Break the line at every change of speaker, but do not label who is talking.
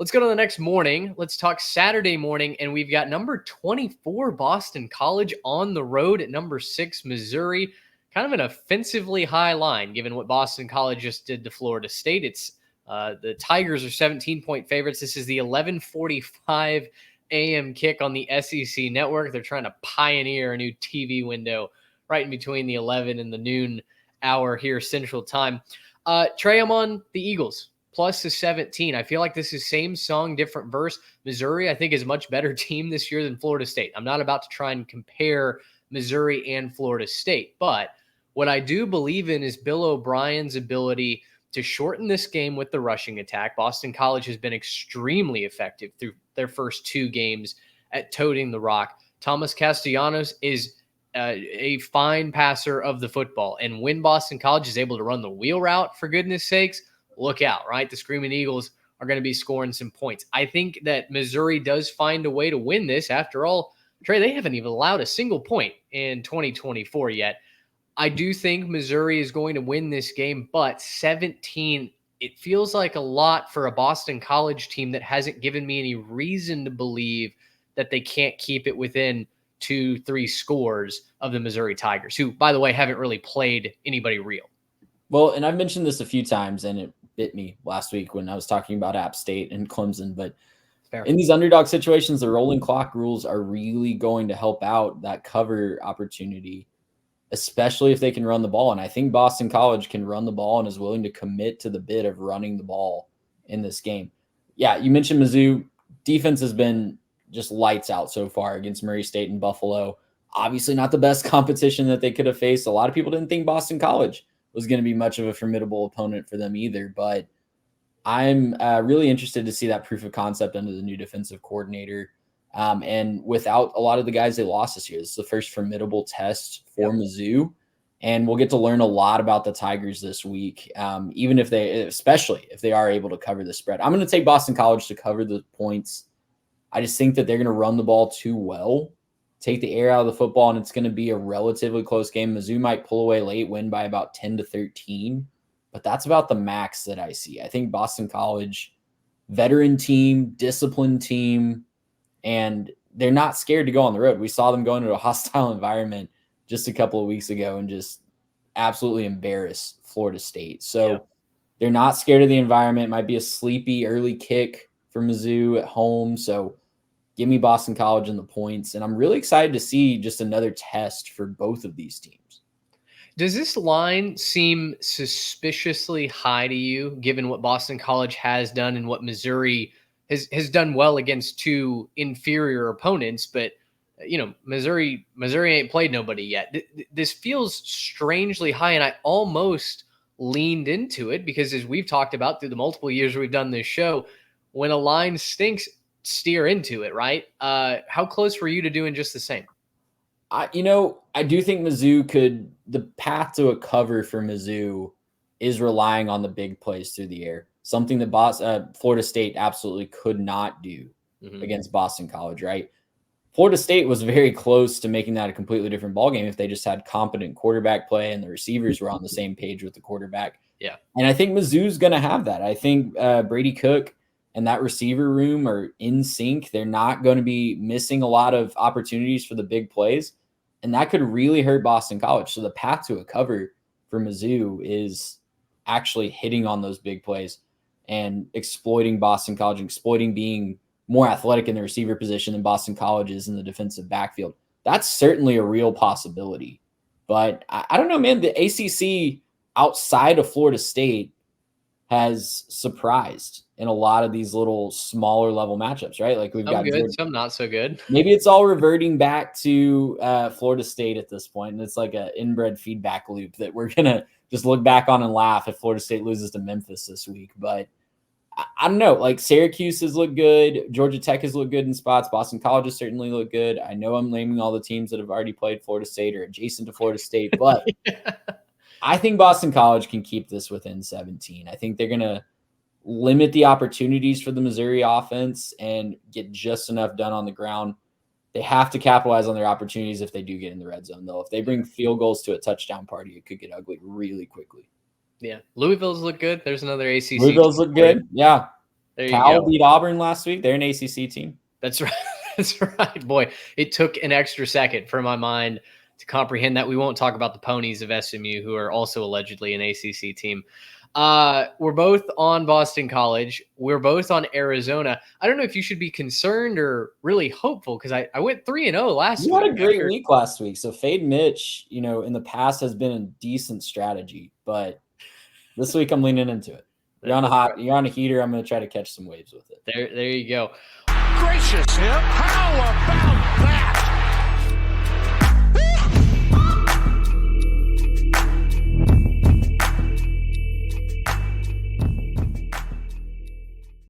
Let's go to the next morning. Let's talk Saturday morning, and we've got number 24 Boston College on the road at number 6 Missouri. Kind of an offensively high line, given what Boston College just did to Florida State. It's the Tigers are 17-point favorites. This is the 11:45 a.m. kick on the SEC network. They're trying to pioneer a new TV window right in between the 11 and the noon hour here Central Time. Trey, I'm on the Eagles plus the 17. I feel like this is same song, different verse. Missouri, I think, is a much better team this year than Florida State. I'm not about to try and compare Missouri and Florida State, but what I do believe in is Bill O'Brien's ability to shorten this game with the rushing attack. Boston College has been extremely effective through their first 2 games at toting the rock. Thomas Castellanos is a fine passer of the football. And when Boston College is able to run the wheel route, for goodness sakes, look out, right? The Screaming Eagles are going to be scoring some points. I think that Missouri does find a way to win this. After all, Trey, they haven't even allowed a single point in 2024 yet. I do think Missouri is going to win this game, but 17, it feels like a lot for a Boston College team that hasn't given me any reason to believe that they can't keep it within 2-3 scores of the Missouri Tigers, who, by the way, haven't really played anybody real.
Well, and I've mentioned this a few times, and it bit me last week when I was talking about App State and Clemson, but in these underdog situations, the rolling clock rules are really going to help out that cover opportunity, especially if they can run the ball. And I think Boston College can run the ball and is willing to commit to the bit of running the ball in this game. Yeah, you mentioned Mizzou. Defense has been just lights out so far against Murray State and Buffalo. Obviously not the best competition that they could have faced. A lot of people didn't think Boston College was going to be much of a formidable opponent for them either. But I'm really interested to see that proof of concept under the new defensive coordinator. And without a lot of the guys they lost this year, this is the first formidable test for Mizzou. And we'll get to learn a lot about the Tigers this week, especially if they are able to cover the spread. I'm going to take Boston College to cover the points. I just think that they're going to run the ball too well, take the air out of the football, and it's going to be a relatively close game. Mizzou might pull away late, win by about 10-13, but that's about the max that I see. I think Boston College, veteran team, disciplined team, and they're not scared to go on the road. We saw them go into a hostile environment just a couple of weeks ago and just absolutely embarrass Florida State. So they're not scared of the environment. It might be a sleepy early kick for Mizzou at home. So give me Boston College and the points. And I'm really excited to see just another test for both of these teams.
Does this line seem suspiciously high to you, given what Boston College has done and what Missouri has done well against 2 inferior opponents? But, Missouri ain't played nobody yet. This feels strangely high, and I almost leaned into it because, as we've talked about through the multiple years we've done this show, when a line stinks, steer into it, right? How close were you to doing just the same?
I do think Mizzou the path to a cover for Mizzou is relying on the big plays through the air, something that Florida State absolutely could not do against Boston College, right? Florida State was very close to making that a completely different ballgame if they just had competent quarterback play and the receivers were on the same page with the quarterback.
Yeah.
And I think Mizzou's going to have that. I think Brady Cook and that receiver room are in sync. They're not going to be missing a lot of opportunities for the big plays, and that could really hurt Boston College. So the path to a cover for Mizzou is actually hitting on those big plays and exploiting Boston College, exploiting being more athletic in the receiver position than Boston College is in the defensive backfield. That's certainly a real possibility. But I don't know, man. The ACC outside of Florida State has surprised in a lot of these little smaller level matchups, right? Like we've got
good, some not so good.
Maybe it's all reverting back to Florida State at this point, and it's like an inbred feedback loop that we're gonna just look back on and laugh if Florida State loses to Memphis this week. But I don't know. Like Syracuse has looked good, Georgia Tech has looked good in spots, Boston College has certainly looked good. I know I'm naming all the teams that have already played Florida State or adjacent to Florida State, but I think Boston College can keep this within 17. I think they're going to limit the opportunities for the Missouri offense and get just enough done on the ground. They have to capitalize on their opportunities if they do get in the red zone, though. If they bring field goals to a touchdown party, it could get ugly really quickly.
Yeah. Louisville's look good. There's another ACC.
Louisville's look good. Yeah.
There you
Cal
go.
beat Auburn last week. They're an ACC team.
That's right. That's right. Boy, it took an extra second for my mind to comprehend that. We won't talk about the Ponies of SMU, who are also allegedly an ACC team. We're both on Boston College. We're both on Arizona. I don't know if you should be concerned or really hopeful, because I went 3-0 last week.
You had a great week last week. So fade Mitch, in the past has been a decent strategy, but this week I'm leaning into it. You're on a heater. I'm going to try to catch some waves with it.
There you go.
Gracious him. How